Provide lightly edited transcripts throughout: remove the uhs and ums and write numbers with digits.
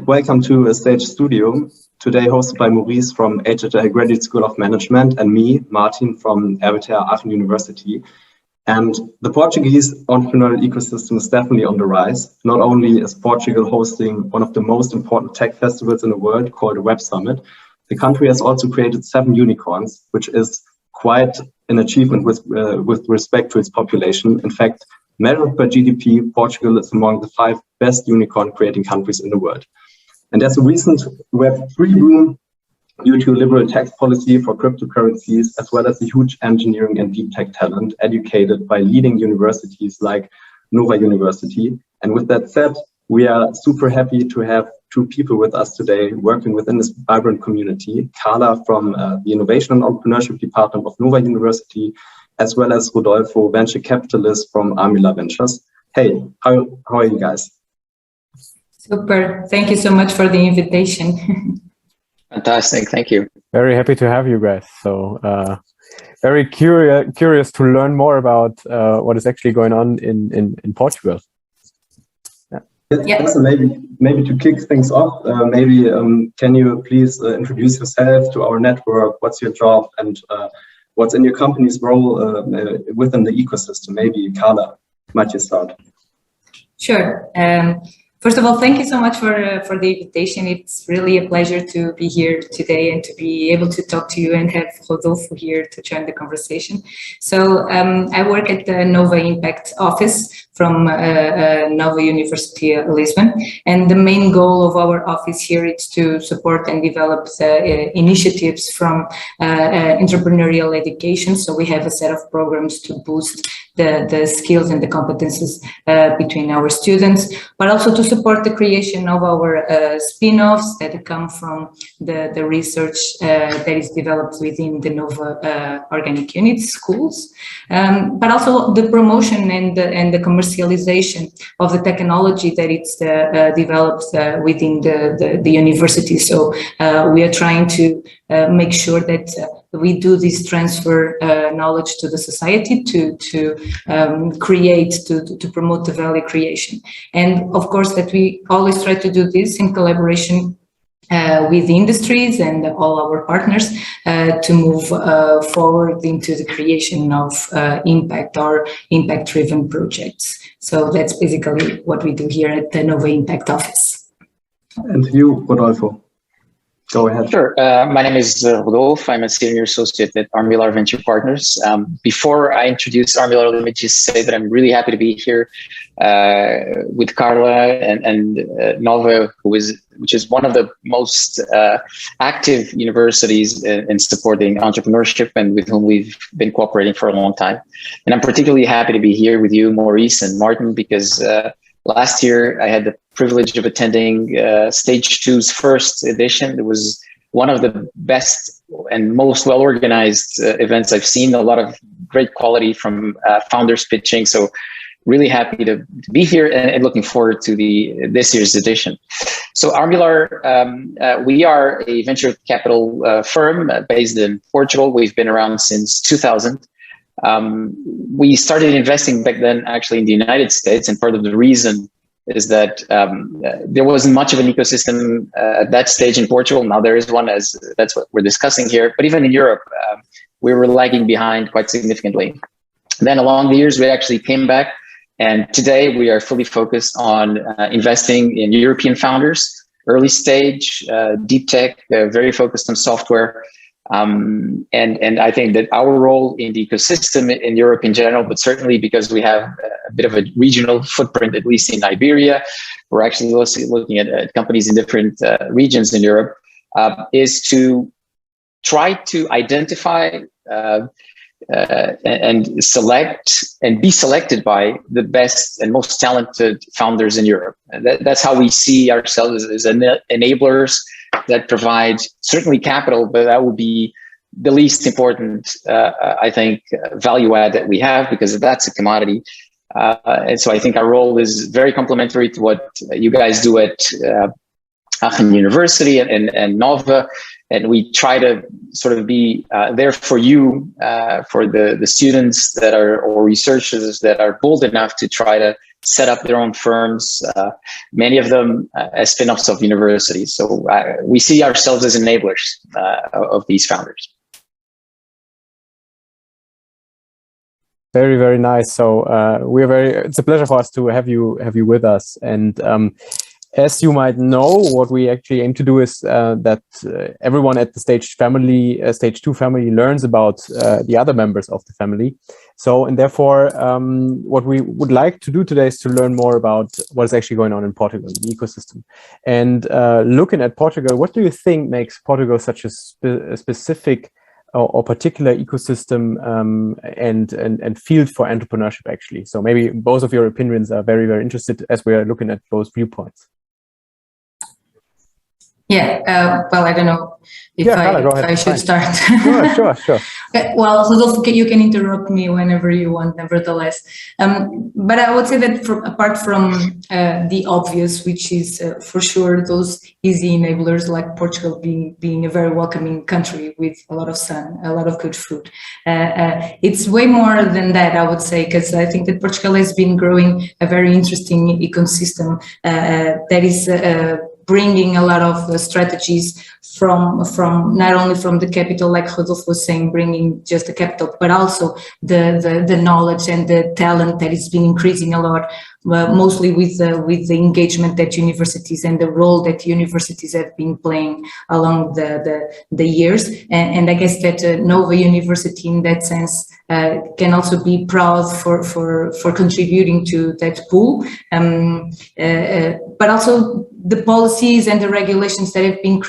welcome to a Stage Studio, today hosted by Maurice from HHI Graduate School of Management and me, Martin from RWTH Aachen University. And the Portuguese entrepreneurial ecosystem is definitely on the rise. Not only is Portugal hosting one of the most important tech festivals in the world called the Web Summit, the country has also created 7 unicorns, which is quite an achievement with respect to its population. In fact, measured by GDP, Portugal is among the 5 best unicorn creating countries in the world. And there's a recent Web3 boom due to liberal tax policy for cryptocurrencies, as well as a huge engineering and deep tech talent educated by leading universities like Nova University. And with that said, we are super happy to have 2 people with us today working within this vibrant community. Carla from the Innovation and Entrepreneurship Department of Nova University, as well as Rodolfo, venture capitalist from Armilar Ventures. Hey, how are you guys? Super. Thank you so much for the invitation. Fantastic. Thank you. Very happy to have you guys. So very curious to learn more about what is actually going on in Portugal. Yeah. So maybe to kick things off, can you please introduce yourself to our network? What's your job and what's in your company's role within the ecosystem? Maybe Carla, might you start? Sure. First of all, thank you so much for the invitation. It's really a pleasure to be here today and to be able to talk to you and have Rodolfo here to join the conversation. So I work at the Nova Impact office from Nova University Lisbon. And the main goal of our office here is to support and develop initiatives from entrepreneurial education. So we have a set of programs to boost the skills and the competences between our students, but also to support the creation of our spin-offs that come from the research that is developed within the Nova organic units, schools, but also the promotion and the commercialization of the technology that it's developed within the university. So we are trying to make sure that we do this transfer knowledge to the society to create, to promote the value creation. And of course that we always try to do this in collaboration with industries and all our partners to move forward into the creation of impact or impact-driven projects. So that's basically what we do here at the Nova Impact office. And you, Rodolfo? Go ahead. Sure. My name is Rodolfo. I'm a senior associate at Armilar Venture Partners. Before I introduce Armilar, let me just say that I'm really happy to be here with Carla and Nova, which is one of the most active universities in supporting entrepreneurship and with whom we've been cooperating for a long time. And I'm particularly happy to be here with you, Maurice and Martin, because last year I had the privilege of attending Stage 2's first edition. It was one of the best and most well-organized events I've seen. A lot of great quality from founders pitching. So really happy to be here and looking forward to this year's edition. So Armilar, we are a venture capital firm based in Portugal. We've been around since 2000. We started investing back then actually in the United States, and part of the reason is that there wasn't much of an ecosystem at that stage in Portugal. Now there is one, as that's what we're discussing here. But even in Europe, we were lagging behind quite significantly. Then along the years, we actually came back, and today we are fully focused on investing in European founders, early stage, deep tech, very focused on software. And I think that our role in the ecosystem in Europe in general, but certainly because we have a bit of a regional footprint, at least in Iberia, we're actually looking at companies in different regions in Europe, is to try to identify and select and be selected by the best and most talented founders in Europe. And that's how we see ourselves as enablers that provide certainly capital, but that would be the least important, I think, value add that we have, because that's a commodity. And so I think our role is very complementary to what you guys do at Aachen University and Nova. and we try to sort of be there for you, for the students that are, or researchers that are bold enough to try to set up their own firms, many of them as spin-offs of universities. So we see ourselves as enablers of these founders. Very, very nice. So it's a pleasure for us to have you with us. And as you might know, what we actually aim to do is that everyone at the stage two family learns about the other members of the family. So, and therefore, what we would like to do today is to learn more about what is actually going on in Portugal, the ecosystem. And looking at Portugal, what do you think makes Portugal such a specific or particular ecosystem and field for entrepreneurship, actually? So maybe both of your opinions are very, very interested as we are looking at those viewpoints. Yeah, well, I don't know if, Carla, I should start. Sure. Well, Rodolfo, you can interrupt me whenever you want, nevertheless. But I would say that apart from the obvious, which is for sure those easy enablers like Portugal being a very welcoming country with a lot of sun, a lot of good food. It's way more than that, I would say, because I think that Portugal has been growing a very interesting ecosystem that is bringing a lot of strategies from not only from the capital, like Rodolfo was saying, bringing just the capital, but also the knowledge and the talent that has been increasing a lot, mostly with the engagement that universities and the role that universities have been playing along the years. And I guess that Nova University, in that sense, can also be proud for contributing to that pool, but also the policies and the regulations that have been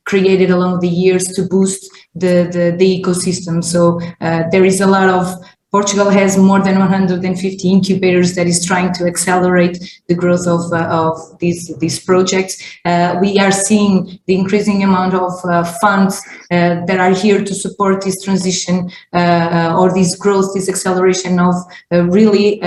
created along the years to boost the ecosystem. So there is a lot of Portugal has more than 150 incubators that is trying to accelerate the growth of these projects. We are seeing the increasing amount of funds that are here to support this transition or this growth, this acceleration of really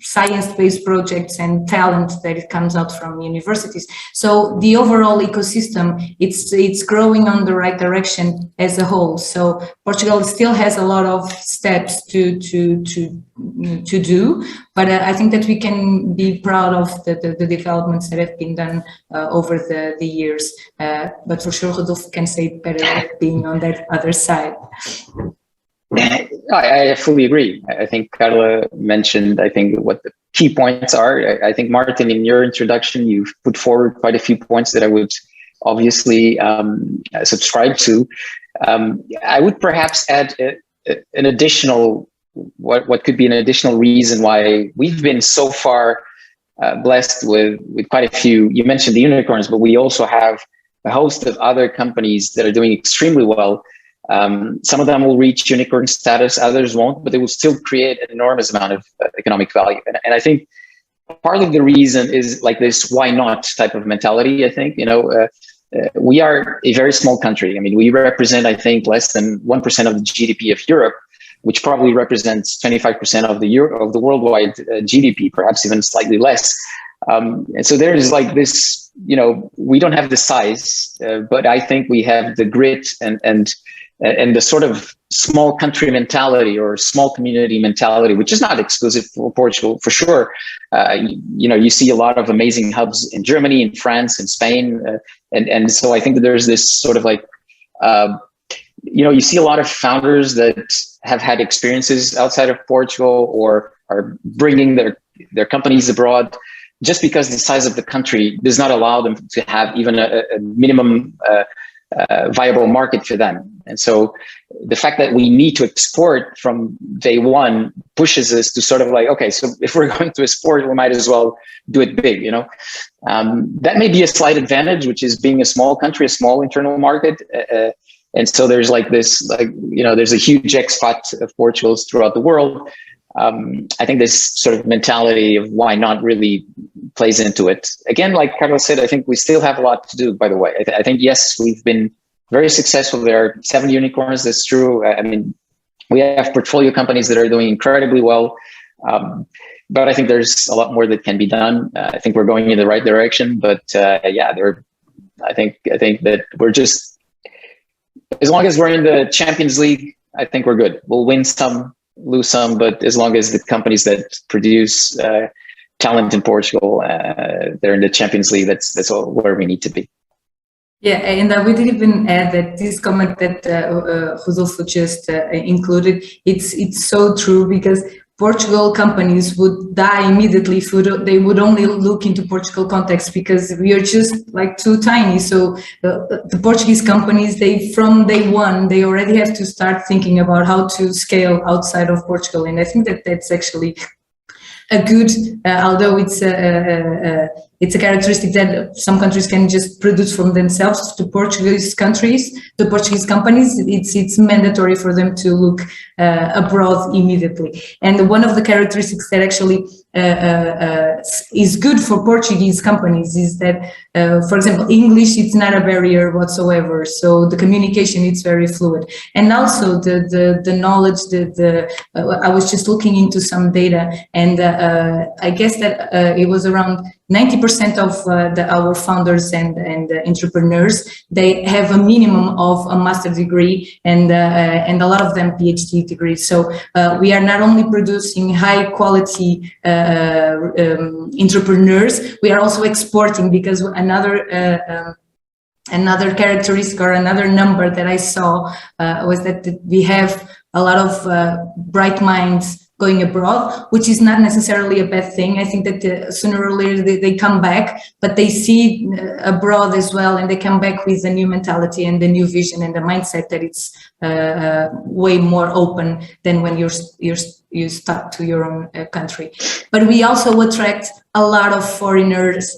science-based projects and talent that it comes out from universities. So the overall ecosystem, it's growing on the right direction as a whole. So Portugal still has a lot of steps to do, but I think that we can be proud of the developments that have been done over the years. But for sure, Rodolfo can say better being on that other side. I fully agree. I think Carla mentioned, I think, what the key points are. I think, Martin, in your introduction, you've put forward quite a few points that I would obviously subscribe to. I would perhaps add an additional, what could be an additional reason why we've been so far blessed with quite a few. You mentioned the unicorns, but we also have a host of other companies that are doing extremely well. Some of them will reach unicorn status, others won't, but they will still create an enormous amount of economic value. And I think part of the reason is like this why not type of mentality. I think, we are a very small country. I mean, we represent, I think, less than 1% of the GDP of Europe, which probably represents 25% of the worldwide GDP, perhaps even slightly less. And so there is like this, we don't have the size, but I think we have the grit and the sort of small country mentality or small community mentality, which is not exclusive for Portugal, for sure. You see a lot of amazing hubs in Germany, in France, in Spain. And so I think that there's this sort of like, you see a lot of founders that have had experiences outside of Portugal or are bringing their companies abroad just because the size of the country does not allow them to have even a minimum viable market for them. And so the fact that we need to export from day one pushes us to sort of like, okay, so if we're going to export, we might as well do it big, That may be a slight advantage, which is being a small country, a small internal market. And so there's like this, there's a huge expat of Portugals throughout the world. I think this sort of mentality of why not really plays into it. Again, like Carla said, I think we still have a lot to do, by the way. I think, yes, we've been very successful. There are 7 unicorns, that's true. I mean, we have portfolio companies that are doing incredibly well. But I think there's a lot more that can be done. I think we're going in the right direction. But yeah, there are I think that we're just, as long as we're in the Champions League, I think we're good. We'll win some, lose some, but as long as the companies that produce talent in Portugal, they're in the Champions League, that's all where we need to be. Yeah, and we did even add that this comment that Rodolfo just included, it's so true, because Portugal companies would die immediately if they would only look into Portugal context, because we are just like too tiny. So the Portuguese companies, from day one, they already have to start thinking about how to scale outside of Portugal. And I think that that's actually a good, although it's a characteristic that some countries can just produce from themselves. The Portuguese companies, it's mandatory for them to look abroad immediately. And one of the characteristics that actually is good for Portuguese companies is that, for example, English, it's not a barrier whatsoever. So the communication, it's very fluid. And also the knowledge, I was just looking into some data, and I guess that it was around 90% of our founders and entrepreneurs, they have a minimum of a master's degree, and a lot of them PhD degrees. So we are not only producing high quality entrepreneurs, we are also exporting, because another characteristic or another number that I saw was that we have a lot of bright minds going abroad, which is not necessarily a bad thing. I think that sooner or later they come back, but they see abroad as well, and they come back with a new mentality and a new vision and a mindset that it's way more open than when you stuck to your own country. But we also attract a lot of foreigners,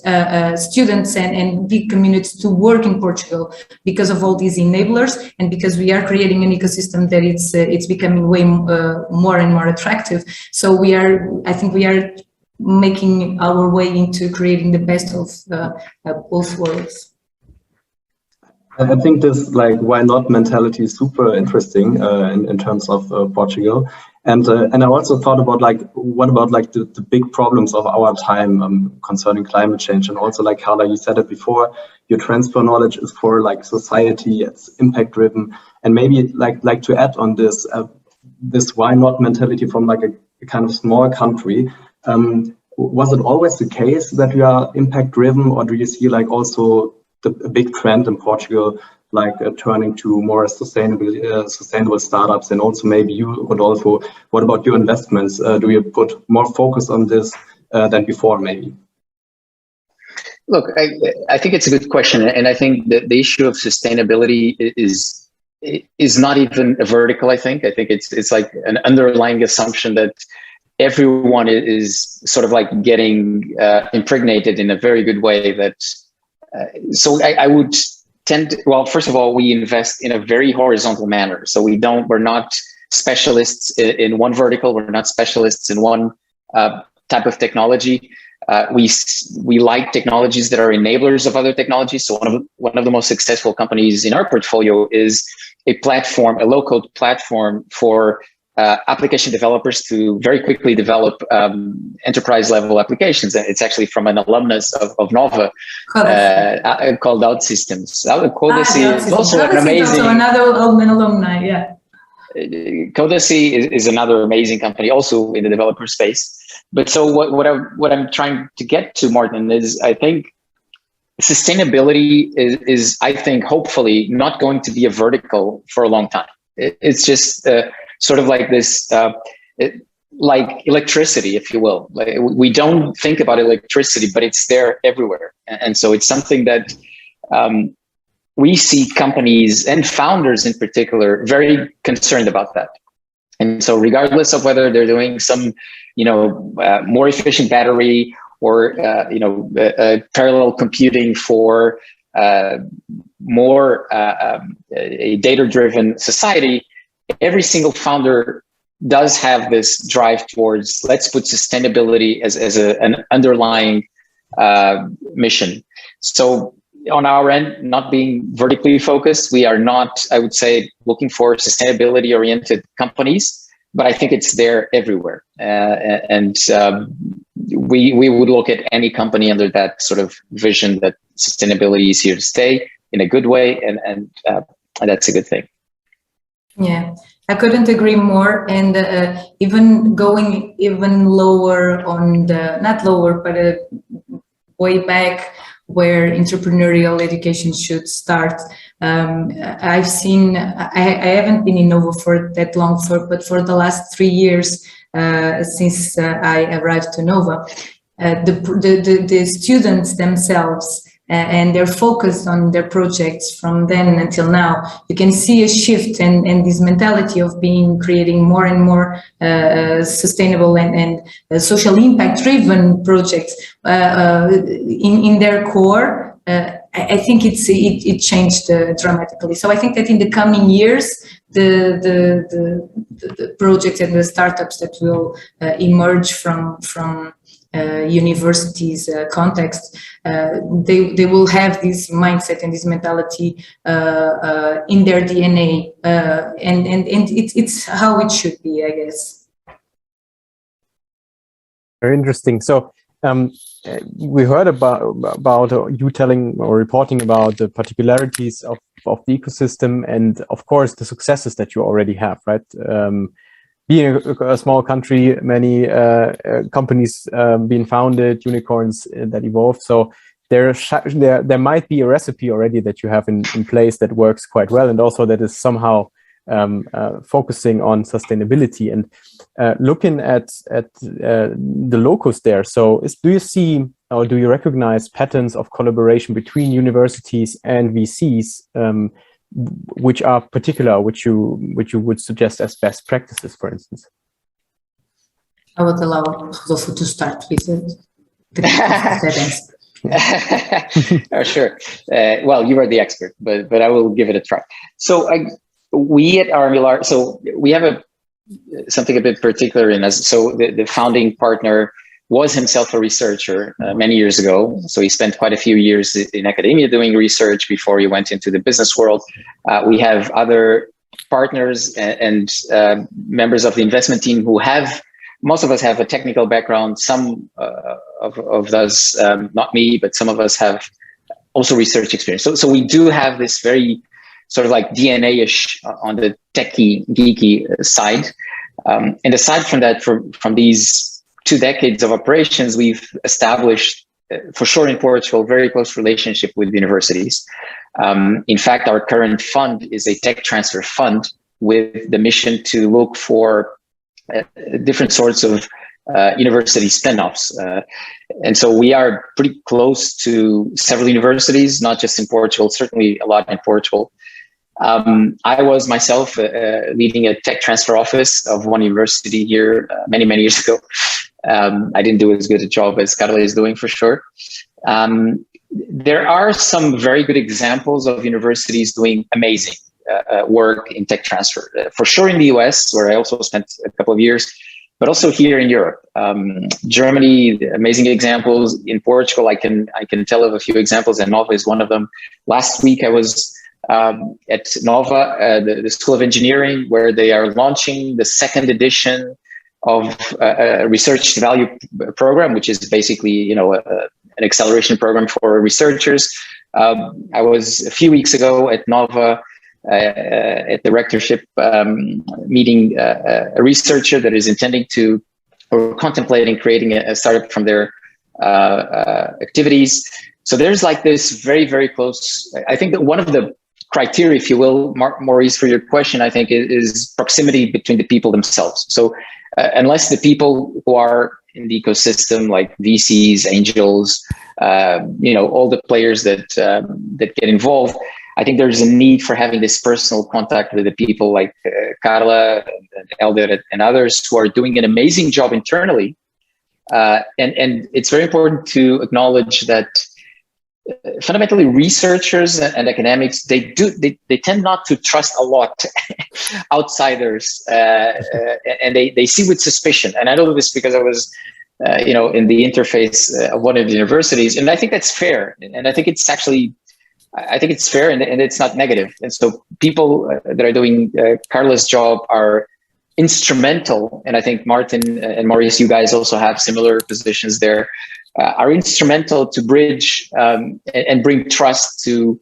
students and big communities to work in Portugal because of all these enablers, and because we are creating an ecosystem that it's becoming way more and more attractive. So I think we are making our way into creating the best of both worlds. I think this why not mentality is super interesting in terms of Portugal. And I also thought about what about the big problems of our time concerning climate change, and also Carla, you said it before, your transfer knowledge is for society, it's impact driven, and maybe to add on this this why not mentality from a kind of small country. Was it always the case that we are impact driven, or do you see also a big trend in Portugal, turning to more sustainable startups? And also maybe you, Rodolfo, what about your investments? Do you put more focus on this than before, maybe? Look, I think it's a good question. And I think that the issue of sustainability is not even a vertical, I think. I think it's like an underlying assumption that everyone is sort of getting impregnated in a very good way. That so I would tend to, well, first of all, we invest in a very horizontal manner. So we're not specialists in one vertical. We're not specialists in one type of technology. We like technologies that are enablers of other technologies. So one of the most successful companies in our portfolio is a low-code platform for application developers to very quickly develop enterprise-level applications. And it's actually from an alumnus of Nova called OutSystems. Condessa is also an amazing. Another alumni, yeah. Condessa is another amazing company, also in the developer space. But so what I'm trying to get to, Martin, is I think sustainability is I think hopefully not going to be a vertical for a long time. It's just sort of like this, like electricity, if you will. We don't think about electricity, but it's there everywhere. And so it's something that we see companies and founders in particular very concerned about that. And so regardless of whether they're doing some, more efficient battery or, parallel computing for more a data-driven society, every single founder does have this drive towards, let's put sustainability as an underlying mission. So on our end, not being vertically focused, we are not, I would say, looking for sustainability-oriented companies, but I think it's there everywhere. we would look at any company under that sort of vision that sustainability is here to stay in a good way, and that's a good thing. Yeah, I couldn't agree more. And even going even lower on the, not lower, but way back where entrepreneurial education should start. I've seen, I haven't been in Nova for that long, but for the last 3 years, since I arrived to Nova, the students themselves, and they're focused on their projects from then until now. You can see a shift and this mentality of creating more and more sustainable and social impact driven projects in their core. I think it changed dramatically. So I think that in the coming years, the projects and the startups that will emerge from universities context, they will have this mindset and this mentality in their DNA, and it's how it should be, I guess. Very interesting. So we heard about you telling or reporting about the particularities of the ecosystem, and of course the successes that you already have, right? Being a small country, many companies being founded, unicorns that evolved. So there might be a recipe already that you have in place that works quite well, and also that is somehow focusing on sustainability. And looking at the locals there, so do you see or do you recognize patterns of collaboration between universities and VCs, which are particular, which you would suggest as best practices, for instance? I would allow Rodolfo to start with Oh, sure. Well, you are the expert, but I will give it a try. So we at Armilar, so we have something a bit particular in us. So the founding partner was himself a researcher many years ago. So he spent quite a few years in academia doing research before he went into the business world. We have other partners and members of the investment team who most of us have a technical background. Some of us, not me, but some of us have also research experience. So we do have this very sort of like DNA-ish on the techie, geeky side. And aside from that, from these 2 decades of operations, we've established, for sure in Portugal, very close relationship with universities. In fact, our current fund is a tech transfer fund with the mission to look for different sorts of university spin-offs. And so we are pretty close to several universities, not just in Portugal, certainly a lot in Portugal. I was myself leading a tech transfer office of one university here many years ago. I didn't do as good a job as Carla is doing, for sure. There are some very good examples of universities doing amazing work in tech transfer, for sure in the US, where I also spent a couple of years, but also here in Europe. Germany, amazing examples. In Portugal, I can tell of a few examples, and Nova is one of them. Last week, I was at Nova, the School of Engineering, where they are launching the 2nd edition of a research value program, which is basically, an acceleration program for researchers. I was a few weeks ago at Nova at the rectorship meeting a researcher that is intending to or contemplating creating a startup from their activities. So there's like this very, very close. I think that one of the criteria, if you will, Maurice, for your question, I think is proximity between the people themselves. So unless the people who are in the ecosystem, like VCs, angels, all the players that get involved, I think there's a need for having this personal contact with the people like Carla and Elder and others who are doing an amazing job internally. And it's very important to acknowledge that fundamentally researchers and academics, they tend not to trust a lot outsiders, and they see with suspicion. And I know this because I was in the interface of one of the universities, and I think that's fair. And I think it's actually, I think it's fair, and it's not negative. And so people that are doing Carla's job are instrumental, and I think Martin and Maurice, you guys also have similar positions there, are instrumental to bridge and bring trust to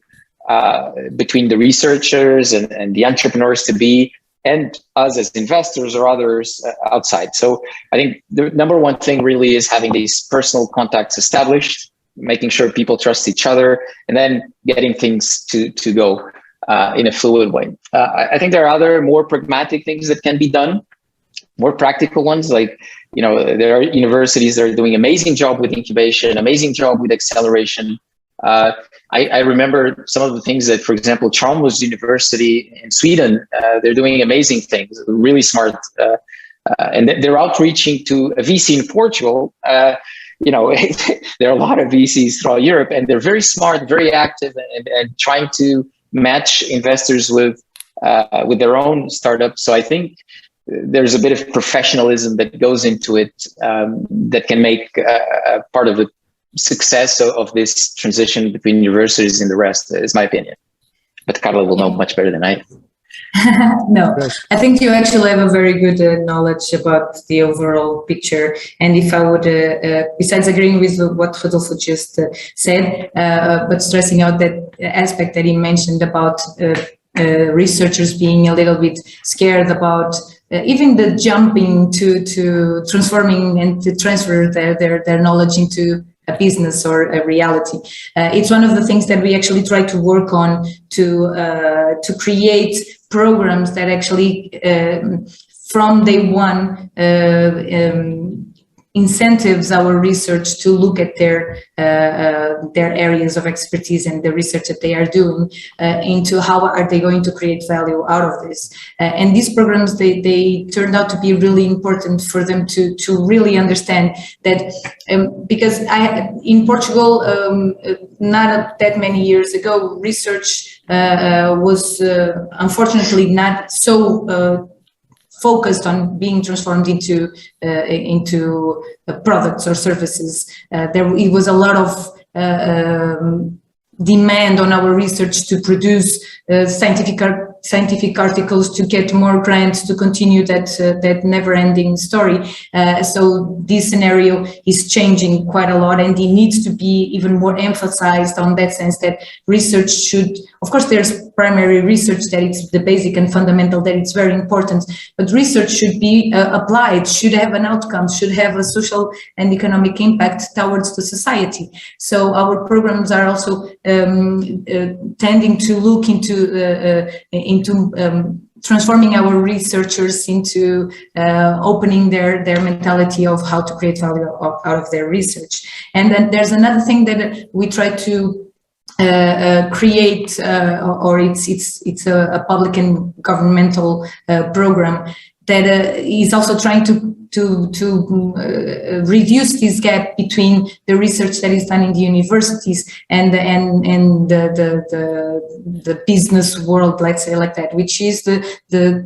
between the researchers and the entrepreneurs to be, and us as investors or others outside. So I think the number one thing really is having these personal contacts established, making sure people trust each other, and then getting things to go in a fluid way. I think there are other more pragmatic things that can be done, more practical ones, like, you know, there are universities that are doing amazing job with incubation, amazing job with acceleration. I remember some of the things that, for example, Chalmers University in Sweden, they're doing amazing things, really smart, and they're outreaching to a VC in Portugal. You know, there are a lot of VCs throughout Europe, and they're very smart, very active, and trying to match investors with their own startups. So I think there's a bit of professionalism that goes into it that can make part of the success of this transition between universities and the rest, is my opinion. But Carla will know much better than I do. No, I think you actually have a very good knowledge about the overall picture. And if I would, besides agreeing with what Rodolfo just said, but stressing out that aspect that he mentioned about researchers being a little bit scared about even the jumping to transforming and to transfer their knowledge into a business or a reality. It's one of the things that we actually try to work on to create programs that actually from day one incentives our research to look at their areas of expertise and the research that they are doing into how are they going to create value out of this. And these programs, they turned out to be really important for them to really understand that, because in Portugal, not that many years ago, research was unfortunately not so focused on being transformed into products or services. It was a lot of demand on our research to produce scientific articles, to get more grants, to continue that never-ending story. So this scenario is changing quite a lot, and it needs to be even more emphasized on that sense that research should, of course, there's primary research that it's the basic and fundamental, that it's very important, but research should be applied, should have an outcome, should have a social and economic impact towards the society. So our programs are also tending to look into transforming our researchers into opening their mentality of how to create value out of their research. And then there's another thing that we try to create, or it's a public and governmental program that is also trying to reduce this gap between the research that is done in the universities and the business world, let's say like that, which is the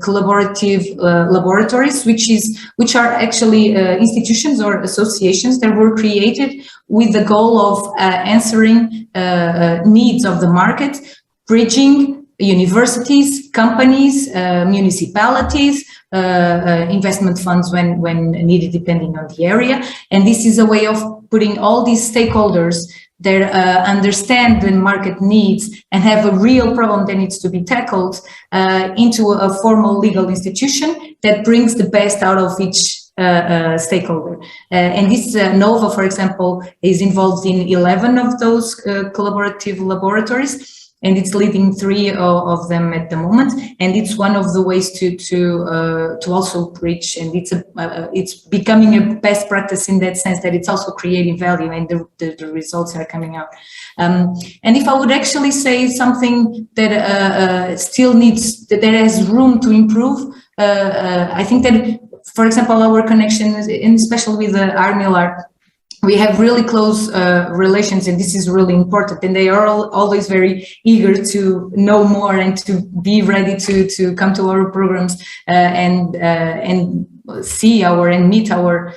collaborative laboratories, which are actually institutions or associations that were created with the goal of answering needs of the market, bridging universities, companies, municipalities, investment funds when needed, depending on the area. And this is a way of putting all these stakeholders that understand the market needs and have a real problem that needs to be tackled into a formal legal institution that brings the best out of each stakeholder. And this NOVA, for example, is involved in 11 of those collaborative laboratories, and it's leading 3 of them at the moment. And it's one of the ways to also reach, and it's becoming a best practice in that sense that it's also creating value, and the results are coming out. And if I would actually say something that still needs, that has room to improve, I think that, for example, our connection, and especially with the Armilar, we have really close relations, and this is really important. And they are always very eager to know more and to be ready to come to our programs. And see and meet our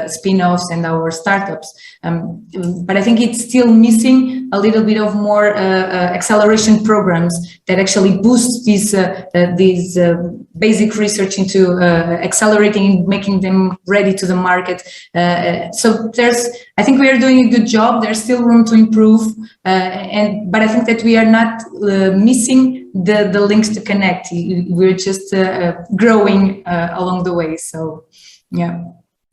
spin-offs and our startups. But I think it's still missing a little bit of more acceleration programs that actually boost these basic research into accelerating, making them ready to the market. So I think we are doing a good job. There's still room to improve, but I think that we are not missing the links to connect. We're just growing along the way. So, yeah.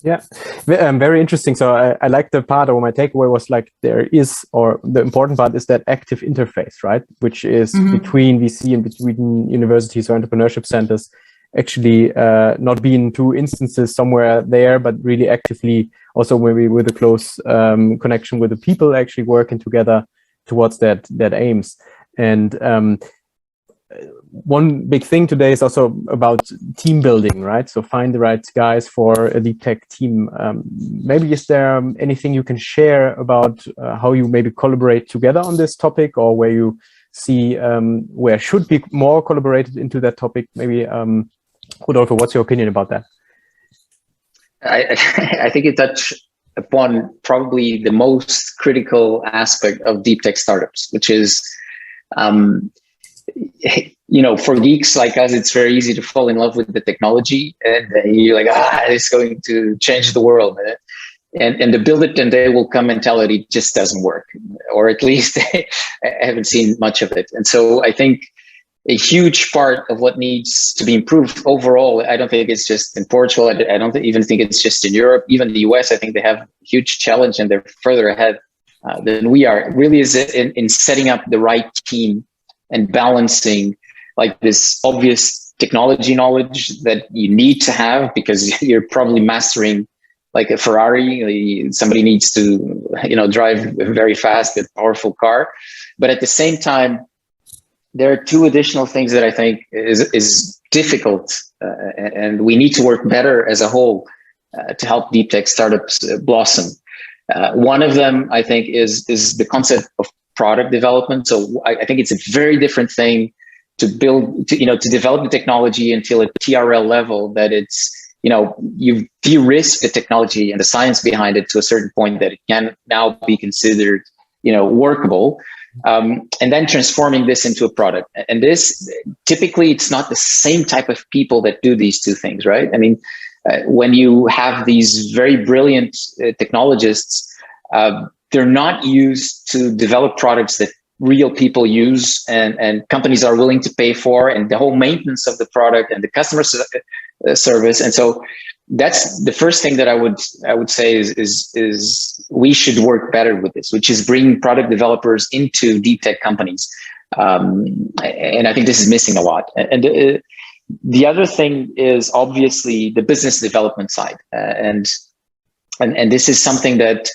Yeah, very interesting. So I like the part, or my takeaway was like the important part is that active interface, right? Which is between VC and between universities or entrepreneurship centers, actually not being two instances somewhere there, but really actively also maybe with a close connection with the people actually working together towards that aims. And one big thing today is also about team building, right? So find the right guys for a deep tech team. Maybe is there anything you can share about how you maybe collaborate together on this topic, or where you see where should be more collaborated into that topic? Maybe, Rodolfo, what's your opinion about that? I think you touch upon probably the most critical aspect of deep tech startups, which is for geeks like us, it's very easy to fall in love with the technology, and you're like, it's going to change the world. And the build it and they will come mentality just doesn't work, or at least I haven't seen much of it. And so I think a huge part of what needs to be improved overall, I don't think it's just in Portugal. I don't even think it's just in Europe. Even the US, I think they have a huge challenge and they're further ahead than we are. It really is in setting up the right team and balancing like this obvious technology knowledge that you need to have because you're probably mastering like a Ferrari. Somebody needs to, drive a very fast and powerful car. But at the same time, there are two additional things that I think is difficult, and we need to work better as a whole to help deep tech startups blossom. One of them, I think, is the concept of product development. So I think it's a very different thing to build, to develop the technology until a TRL level that it's, you've de-risked the technology and the science behind it to a certain point that it can now be considered, workable. And then transforming this into a product. And this, typically, it's not the same type of people that do these two things, right? I mean, when you have these very brilliant technologists, they're not used to develop products that real people use and companies are willing to pay for, and the whole maintenance of the product and the customer service. And so that's the first thing that I would say is we should work better with this, which is bring product developers into deep tech companies. And I think this is missing a lot. And the other thing is obviously the business development side. And this is something that,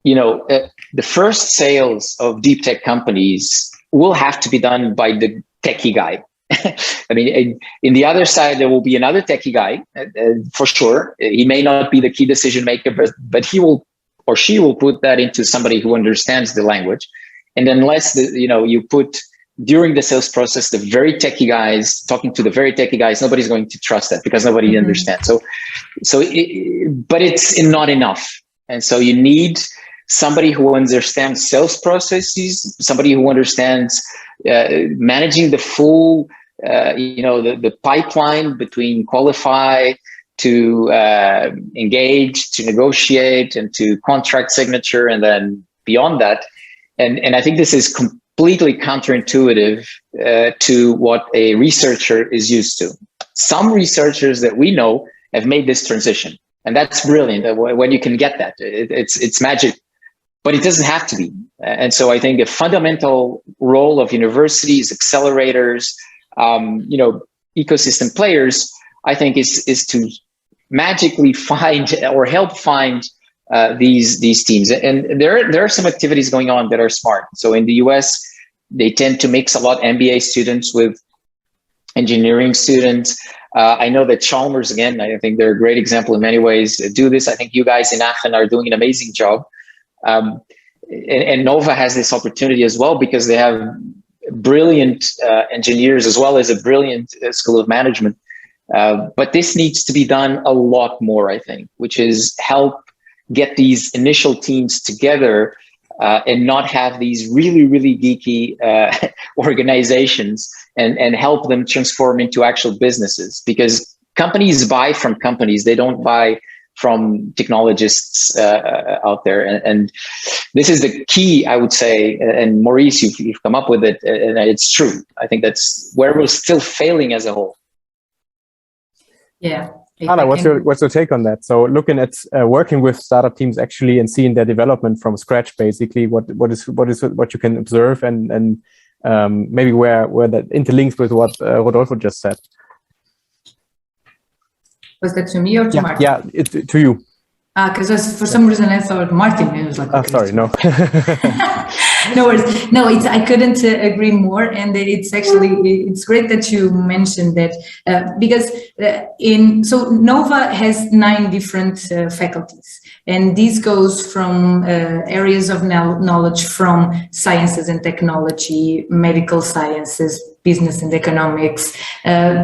the first sales of deep tech companies will have to be done by the techie guy. I mean, in the other side, there will be another techie guy for sure. He may not be the key decision maker, but he will or she will put that into somebody who understands the language. And unless you put during the sales process the very techie guys talking to the very techie guys, nobody's going to trust that because nobody understands. But it's not enough, and so you need somebody who understands sales processes, somebody who understands managing the full, the pipeline between qualify to engage, to negotiate, and to contract signature, and then beyond that. And I think this is completely counterintuitive to what a researcher is used to. Some researchers that we know have made this transition, and that's brilliant when you can get that. It's magic. But it doesn't have to be. And so I think a fundamental role of universities, accelerators, ecosystem players, I think is to magically find or help find these teams. And there are some activities going on that are smart. So in the US, they tend to mix a lot MBA students with engineering students. I know that Chalmers, again, I think they're a great example in many ways, do this. I think you guys in Aachen are doing an amazing job. And Nova has this opportunity as well because they have brilliant engineers as well as a brilliant school of management. But this needs to be done a lot more, I think, which is help get these initial teams together and not have these really, really geeky organizations and help them transform into actual businesses. Because companies buy from companies, they don't buy from technologists out there. And this is the key, I would say, and Maurice, you've come up with it, and it's true. I think that's where we're still failing as a whole. Yeah. Carla, what's your take on that? So looking at working with startup teams actually and seeing their development from scratch, basically, what you can observe and maybe where that interlinks with what Rodolfo just said. Was that to me or to Martin? Yeah, it's to you. Because for some reason I thought Martin. It was like, okay, sorry, no. No worries. No, I couldn't agree more. And it's great that you mentioned that because so Nova has 9 different faculties. And this goes from areas of knowledge from sciences and technology, medical sciences, business and economics,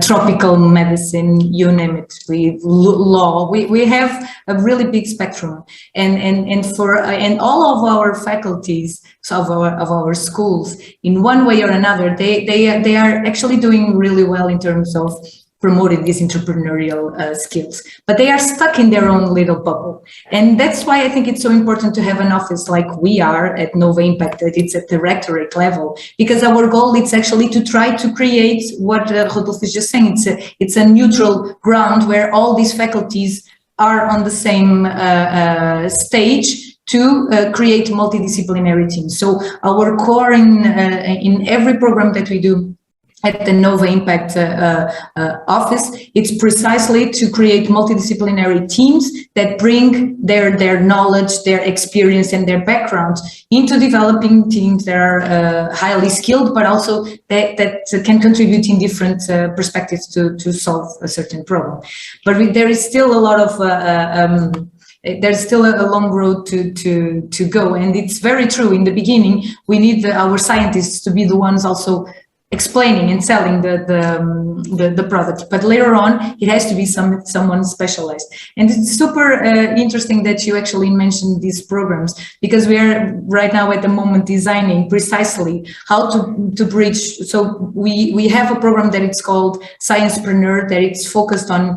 tropical medicine, you name it, law. We have a really big spectrum, and all of our faculties of our schools, in one way or another, they are actually doing really well in terms of promoting these entrepreneurial skills, but they are stuck in their own little bubble. And that's why I think it's so important to have an office like we are at Nova Impact, that it's at the rectorate level, because our goal is actually to try to create what Rodolfo is just saying. It's a neutral ground where all these faculties are on the same stage to create multidisciplinary teams. So our core in every program that we do at the Nova Impact office, it's precisely to create multidisciplinary teams that bring their knowledge, their experience, and their background into developing teams that are highly skilled, but also that can contribute in different perspectives to solve a certain problem. But there is still a lot of there's still a long road to go, and it's very true. In the beginning, we need our scientists to be the ones also explaining and selling the product, but later on it has to be someone specialized. And it's super interesting that you actually mentioned these programs, because we are right now at the moment designing precisely how to bridge. So we have a program that it's called Sciencepreneur, that it's focused on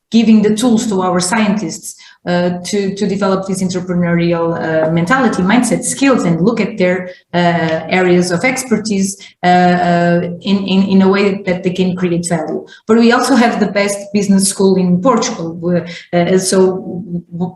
giving the tools to our scientists to develop this entrepreneurial mentality, mindset, skills, and look at their areas of expertise in a way that they can create value. But we also have the best business school in Portugal, so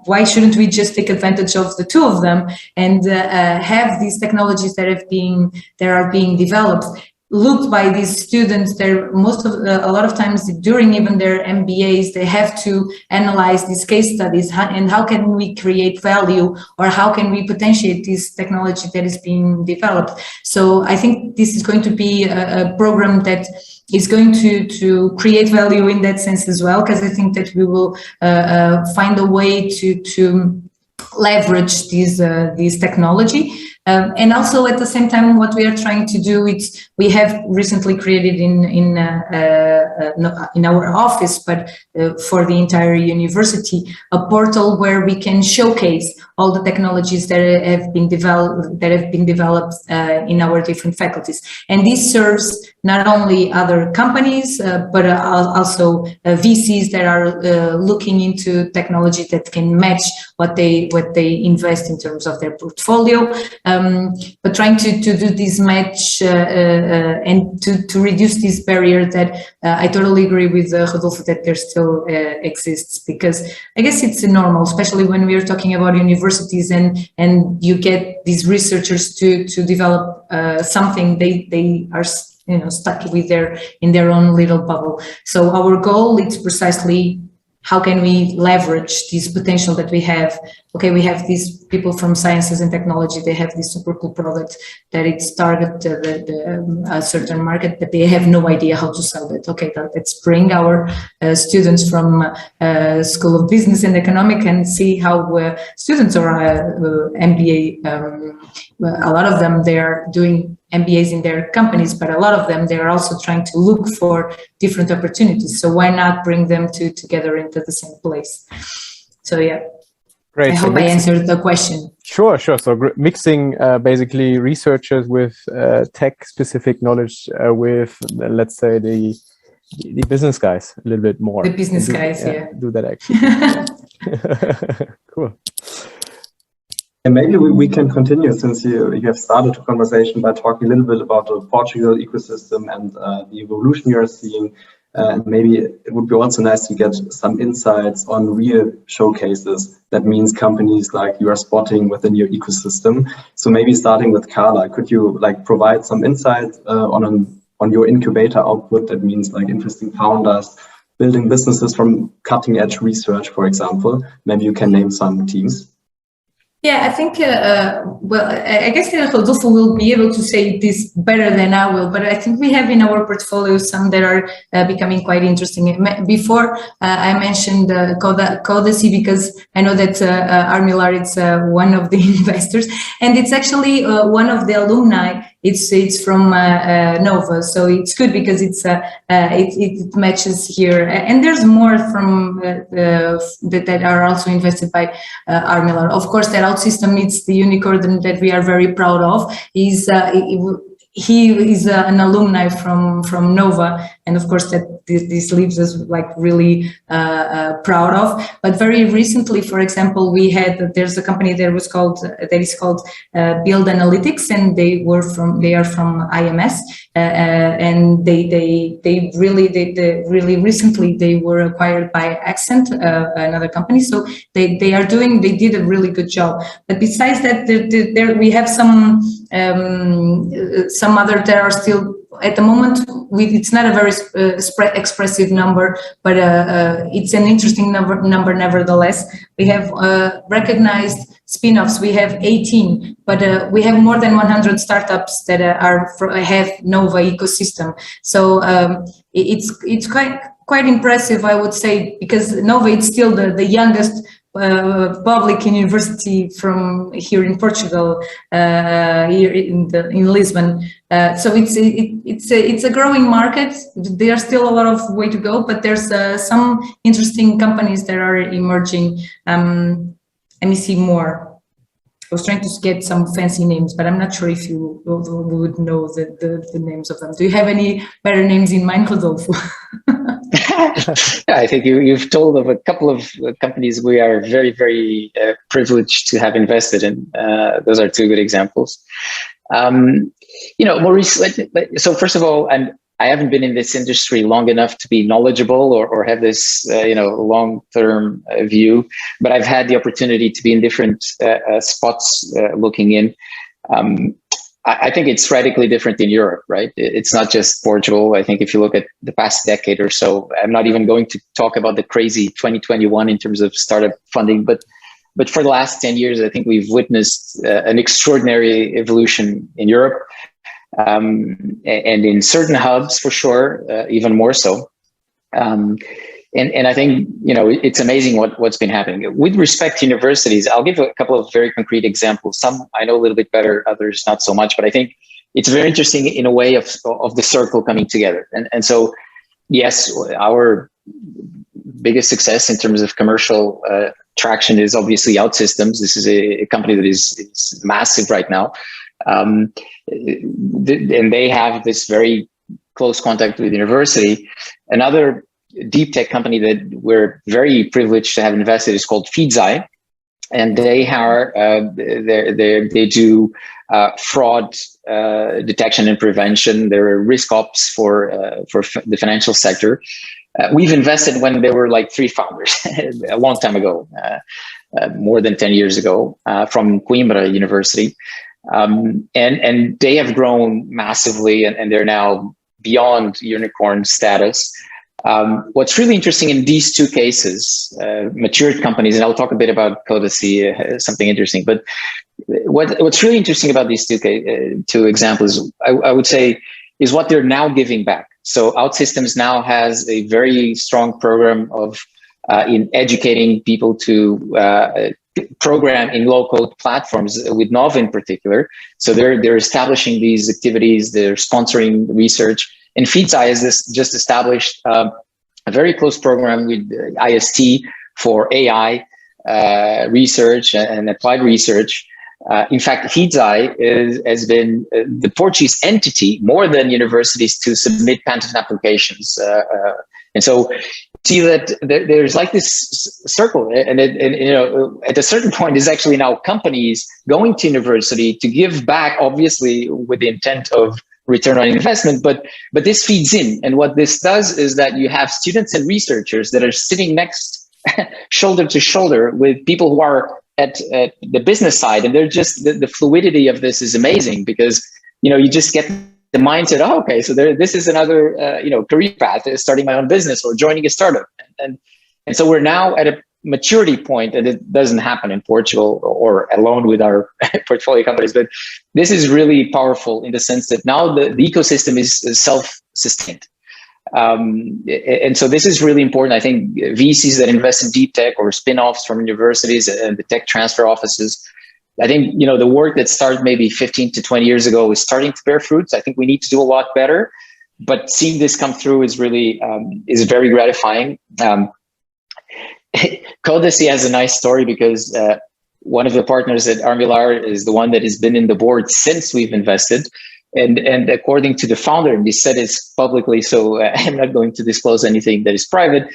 why shouldn't we just take advantage of the two of them and have these technologies that are being developed, looked by these students? They're a lot of times during even their MBAs, they have to analyze these case studies and how can we create value, or how can we potentiate this technology that is being developed. So I think this is going to be a program that is going to create value in that sense as well, because I think that we will find a way to leverage this technology. And also at the same time, what we are trying to do is we have recently created in our office, but for the entire university, a portal where we can showcase all the technologies that have been developed in our different faculties. And this serves not only other companies, but also VCs that are looking into technology that can match what they invest in terms of their portfolio. But trying to do this match and to reduce this barrier that I totally agree with Rodolfo that there still exists, because I guess it's normal, especially when we are talking about universities and you get these researchers to develop something, they are stuck in their own little bubble. So our goal is precisely how can we leverage this potential that we have. Okay, we have this people from sciences and technology, they have this super cool product that it's targeted a certain market, but they have no idea how to sell it. Okay, let's bring our students from School of Business and Economic and see how students are MBA. A lot of them, they are doing MBAs in their companies, but a lot of them, they are also trying to look for different opportunities. So why not bring them together into the same place? So yeah, great. I hope I answered the question. Sure. So mixing basically researchers with tech-specific knowledge with, let's say, the business guys a little bit more. The business guys, yeah. Do that actually. Cool. And maybe we can continue, since you have started the conversation by talking a little bit about the Portugal ecosystem and the evolution you're seeing. And maybe it would be also nice to get some insights on real showcases. That means companies like you are spotting within your ecosystem. So maybe starting with Carla, could you provide some insights on your incubator output? That means interesting founders building businesses from cutting edge research, for example. Maybe you can name some teams. Yeah, I think, well, I guess Rodolfo will be able to say this better than I will, but I think we have in our portfolio some that are becoming quite interesting. Before, I mentioned Condessa because I know that Armilar is one of the investors, and it's actually one of the alumni. It's from Nova, so it's good because it matches here, and there's more from that are also invested by Armilar. Of course, that system, it's the unicorn that we are very proud of. He is an alumni from Nova, and of course that this leaves us really proud of. But very recently, for example, there's a company that is called Build Analytics, and they are from IMS, and they really recently they were acquired by Accent, another company. So they did a really good job. But besides that, there we have some other that are still at the moment. It's not a very expressive number, but it's an interesting number nevertheless. We have recognized spin-offs. We have 18, but we have more than 100 startups that have Nova ecosystem. So it's quite impressive, I would say, because Nova is still the youngest public university from here in Portugal, here in Lisbon. So it's a growing market. There's still a lot of way to go, but there's some interesting companies that are emerging. Let me see more. I was trying to get some fancy names, but I'm not sure if you would know the names of them. Do you have any better names in mind, Rodolfo? Yeah, I think you've told of a couple of companies we are very, very privileged to have invested in. Those are two good examples. Maurice, so first of all, I haven't been in this industry long enough to be knowledgeable or have this, long-term view, but I've had the opportunity to be in different spots looking in. I think it's radically different in Europe, right? It's not just Portugal. I think if you look at the past decade or so, I'm not even going to talk about the crazy 2021 in terms of startup funding, but for the last 10 years, I think we've witnessed an extraordinary evolution in Europe, and in certain hubs for sure, even more so. And I think, it's amazing what's been happening. With respect to universities, I'll give a couple of very concrete examples. Some I know a little bit better, others not so much, but I think it's very interesting in a way of the circle coming together. And so, yes, our biggest success in terms of commercial traction is obviously OutSystems. This is a company that is massive right now. And they have this very close contact with the university. Another deep tech company that we're very privileged to have invested is called Feedzai, and they are they do fraud detection and prevention. They're risk ops for the financial sector. We've invested when there were like 3 founders a long time ago, more than 10 years ago, from Coimbra University, and they have grown massively, and they're now beyond unicorn status. What's really interesting in these two cases, matured companies, and I'll talk a bit about Condessa, something interesting, but what's really interesting about these two examples, I would say, is what they're now giving back. So OutSystems now has a very strong program of in educating people to program in low-code platforms with Nova in particular. So they're establishing these activities, they're sponsoring research. And FeedsEye has just established a very close program with IST for AI research and applied research. In fact, FeedsEye has been the Portuguese entity more than universities to submit patent applications. And so see that there's like this circle, and you know, at a certain point is actually now companies going to university to give back, obviously with the intent of return on investment, but this feeds in. And what this does is that you have students and researchers that are sitting next shoulder to shoulder with people who are at the business side, and they're just the fluidity of this is amazing, because you know, you just get the mindset, oh, okay, so this is another you know, career path, starting my own business or joining a startup, and so we're now at a maturity point, and it doesn't happen in Portugal or alone with our portfolio companies, but this is really powerful in the sense that now the ecosystem is self-sustained. And so this is really important. I think VCs that invest in deep tech or spin-offs from universities and the tech transfer offices, I think, you know, the work that started maybe 15 to 20 years ago is starting to bear fruits. I think we need to do a lot better, but seeing this come through is really, is very gratifying. Condessa has a nice story because one of the partners at Armilar is the one that has been in the board since we've invested. And according to the founder, and he said this publicly, so I'm not going to disclose anything that is private.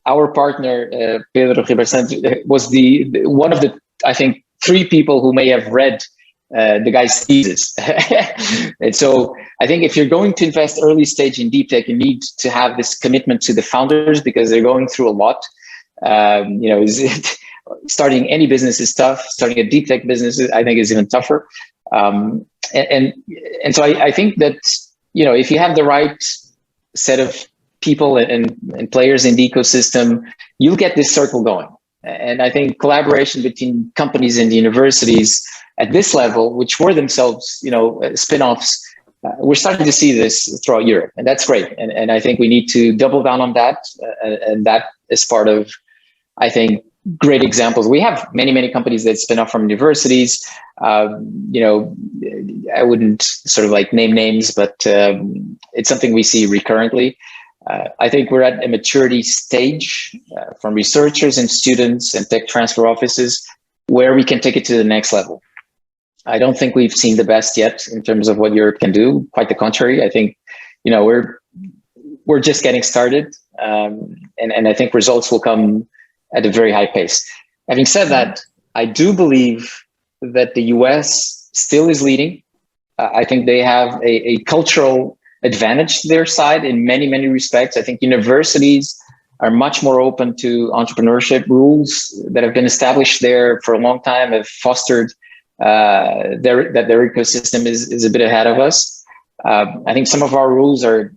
Our partner, Pedro Ribeiro, was one of the, I think, 3 people who may have read the guy's thesis. And so I think if you're going to invest early stage in deep tech, you need to have this commitment to the founders because they're going through a lot. You know, starting any business is tough. Starting a deep tech business, I think, is even tougher. And so I think that, you know, if you have the right set of people and players in the ecosystem, you'll get this circle going. And I think collaboration between companies and universities at this level, which were themselves, you know, spin-offs, we're starting to see this throughout Europe, and that's great. And I think we need to double down on that. And that is part of, I think, great examples. We have many companies that spin off from universities. You know, I wouldn't sort of like name names, but it's something we see recurrently. I think we're at a maturity stage from researchers and students and tech transfer offices where we can take it to the next level. I don't think we've seen the best yet in terms of what Europe can do. Quite the contrary. I think, you know, we're just getting started, and I think results will come at a very high pace. Having said that, I do believe that the US still is leading. I think they have a cultural advantage to their side in many respects. I think universities are much more open to entrepreneurship. Rules that have been established there for a long time have fostered their ecosystem is a bit ahead of us. I think some of our rules are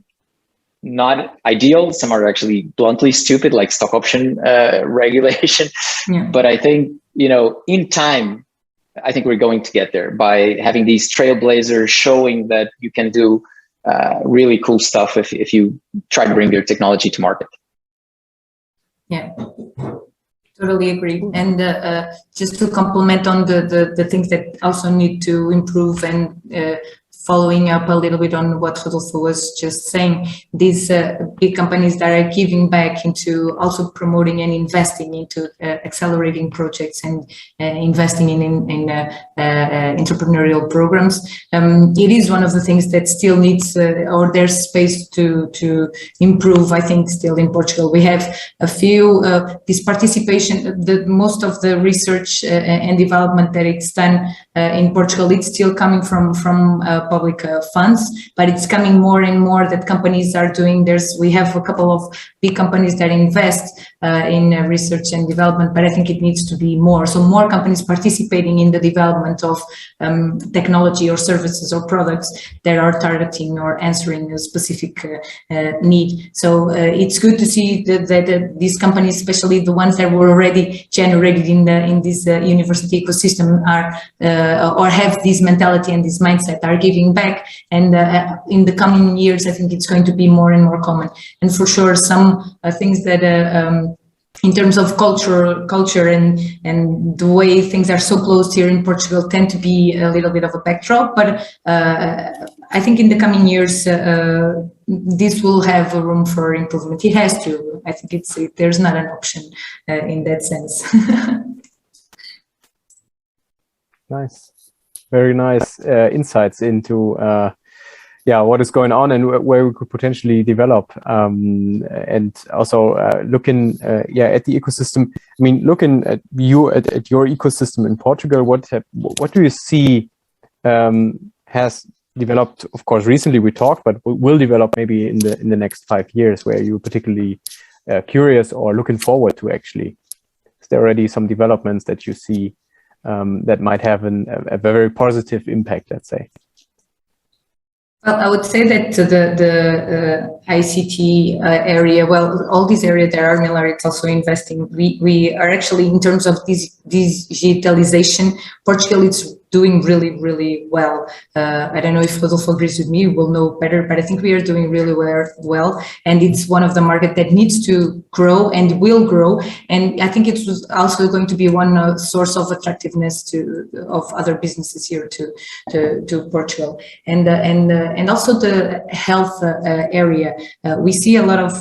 not ideal. Some are actually bluntly stupid, like stock option regulation. Yeah. But I think, you know, in time, I think we're going to get there by having these trailblazers showing that you can do really cool stuff if you try to bring your technology to market. Yeah, totally agree. And just to complement on the things that also need to improve, and following up a little bit on what Rodolfo was just saying, these big companies that are giving back into also promoting and investing into accelerating projects and investing in entrepreneurial programs. It is one of the things that still needs, or there's space to improve, I think, still in Portugal. We have a few, this participation, most of the research and development that it's done in Portugal, it's still coming from public funds, but it's coming more and more that companies are doing. We have a couple of big companies that invest in research and development, but I think it needs to be more. So more companies participating in the development development of technology or services or products that are targeting or answering a specific need. So it's good to see that these companies, especially the ones that were already generated in this university ecosystem, are or have this mentality and this mindset, are giving back. And in the coming years, I think it's going to be more and more common. And for sure, some things that in terms of culture and the way things are so close here in Portugal tend to be a little bit of a backdrop. But I think in the coming years, this will have a room for improvement. It has to. I think there's not an option in that sense. Nice, very nice insights into what is going on and where we could potentially develop, and also looking at the ecosystem. I mean, looking at your ecosystem in Portugal, what do you see has developed? Of course, recently we talked, but will develop maybe in the next 5 years, where you're particularly curious or looking forward to. Actually, is there already some developments that you see that might have a very positive impact, let's say? Well, I would say that the ICT area, well, all these areas that Armilar is also investing. We are actually, in terms of this digitalization, Portugal is doing really, really well. I don't know if Rodolfo agrees with me, will know better, but I think we are doing really well. And it's one of the market that needs to grow and will grow. And I think it's also going to be one source of attractiveness of other businesses here to Portugal. And also the health area. We see a lot of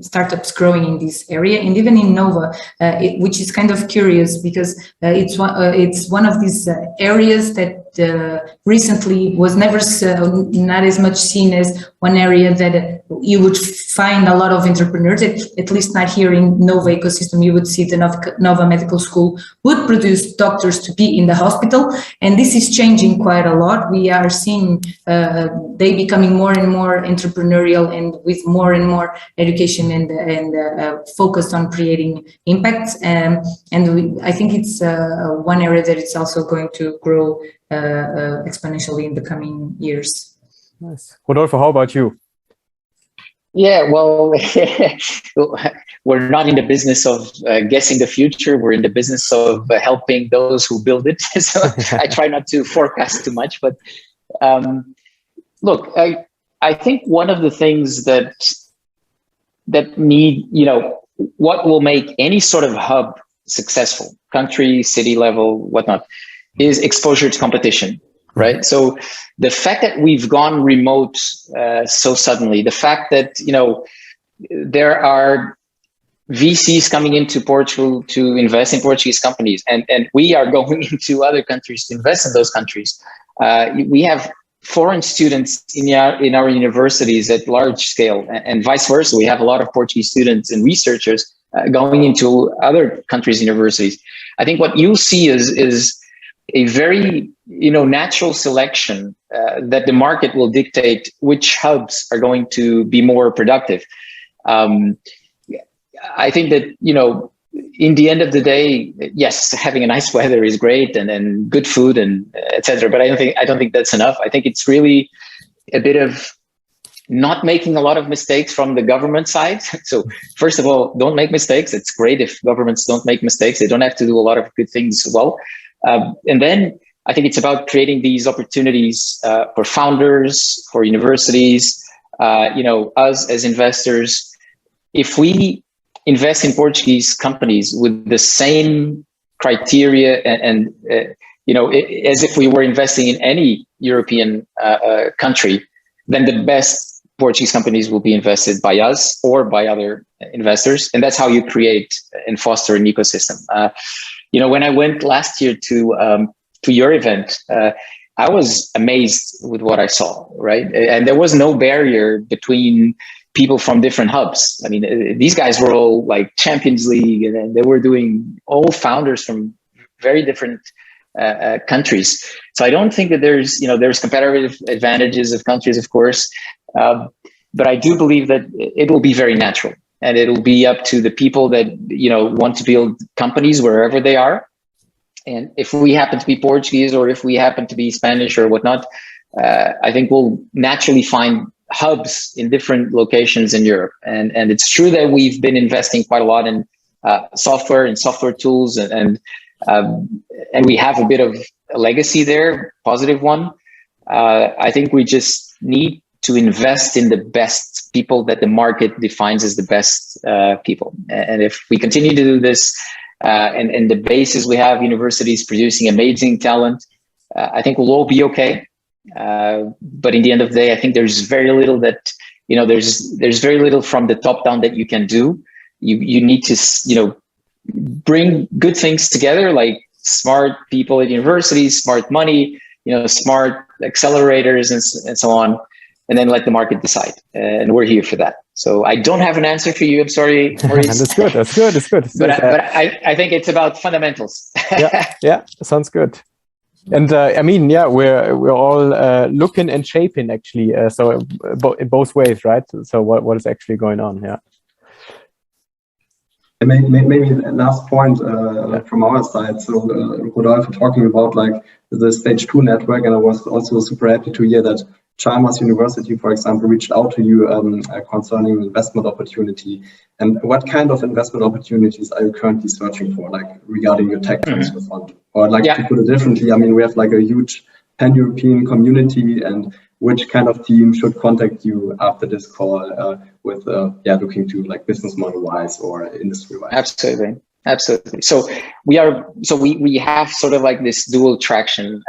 startups growing in this area, and even in Nova, which is kind of curious because it's one of these areas that recently was never not as much seen as one area that you would find a lot of entrepreneurs, at least not here in Nova ecosystem. You would see the Nova Medical School would produce doctors to be in the hospital, and this is changing quite a lot. We are seeing they becoming more and more entrepreneurial and with more and more education and focused on creating impact. I think it's one area that it's also going to grow exponentially in the coming years. Nice. Rodolfo, how about you? Yeah, well, we're not in the business of guessing the future. We're in the business of helping those who build it. So I try not to forecast too much. But look, I think one of the things that need, what will make any sort of hub successful, country, city level, whatnot, is exposure to competition. Right. So the fact that we've gone remote so suddenly, the fact that, there are VCs coming into Portugal to invest in Portuguese companies, and we are going into other countries to invest in those countries. We have foreign students in our universities at large scale, and vice versa. We have a lot of Portuguese students and researchers going into other countries' universities. I think what you'll see is a very natural selection that the market will dictate which hubs are going to be more productive. I think that in the end of the day, yes, having a nice weather is great, and good food and etc. But I don't think that's enough. I think it's really a bit of not making a lot of mistakes from the government side. So first of all, don't make mistakes. It's great if governments don't make mistakes. They don't have to do a lot of good things well. And then I think it's about creating these opportunities for founders, for universities, us as investors. If we invest in Portuguese companies with the same criteria and as if we were investing in any European country, then the best Portuguese companies will be invested by us or by other investors. And that's how you create and foster an ecosystem. When I went last year to your event, I was amazed with what I saw, right? And there was no barrier between people from different hubs. I mean, these guys were all like Champions League, and they were doing all founders from very different countries. So I don't think that there's competitive advantages of countries, of course, but I do believe that it will be very natural. And it'll be up to the people that, want to build companies wherever they are. And if we happen to be Portuguese or if we happen to be Spanish or whatnot, I think we'll naturally find hubs in different locations in Europe. And it's true that we've been investing quite a lot in software and software tools, and we have a bit of a legacy there, positive one. I think we just need to invest in the best people that the market defines as the best people. And if we continue to do this, and the basis we have, universities producing amazing talent, I think we'll all be okay. But in the end of the day, I think there's very little that, there's very little from the top down that you can do. You need to, bring good things together, like smart people at universities, smart money, smart accelerators and so on, and then let the market decide. And we're here for that. So I don't have an answer for you. I'm sorry, Maurice. That's good. That's good. But I think it's about fundamentals. yeah, sounds good. And we're all looking and shaping actually. So in both ways, right? So what is actually going on? Yeah. Maybe last point from our side. So Rodolfo talking about like the stage 2 network, and I was also super happy to hear that Chalmers University, for example, reached out to you concerning investment opportunity. And what kind of investment opportunities are you currently searching for, like regarding your tech transfer fund? Or like to put it differently, I mean, we have like a huge pan-European community, and which kind of team should contact you after this call with looking to like business model wise or industry wise? Absolutely. So we have sort of like this dual traction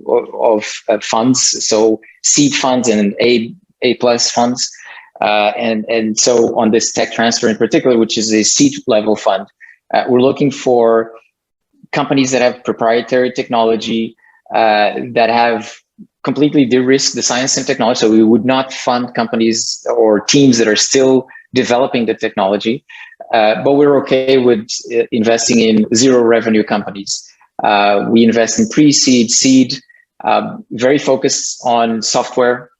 of funds, so seed funds and A plus funds, and so on this tech transfer in particular, which is a seed level fund, we're looking for companies that have proprietary technology, that have completely de-risked the science and technology. So we would not fund companies or teams that are still developing the technology, but we're okay with investing in zero revenue companies. We invest in pre-seed, seed, very focused on software.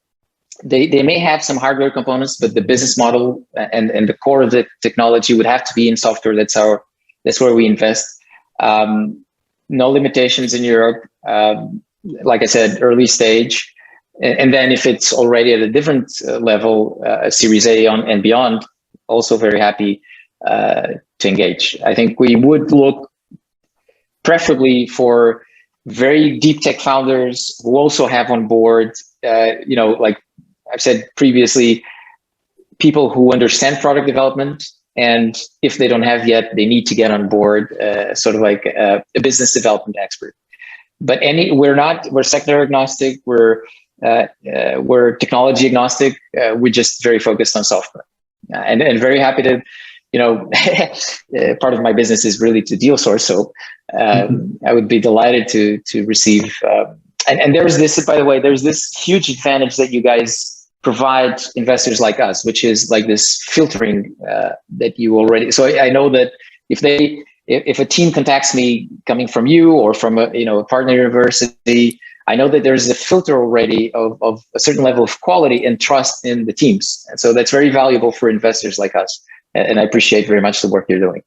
They may have some hardware components, but the business model and the core of the technology would have to be in software. That's where we invest. No limitations in Europe. Like I said, early stage. And then if it's already at a different level, Series A on and beyond, also very happy to engage. I think we would look preferably for very deep tech founders who also have on board, like I've said previously, people who understand product development. And if they don't have yet, they need to get on board, sort of like a business development expert. But we're sector agnostic. We're technology agnostic. We're just very focused on software, and very happy to, part of my business is really to deal source. So I would be delighted to receive. And there's this, by the way, there's this huge advantage that you guys provide investors like us, which is like this filtering that you already. So I know that if a team contacts me coming from you or from a partner university, I know that there's a filter already of a certain level of quality and trust in the teams. And so that's very valuable for investors like us. And I appreciate very much the work you're doing.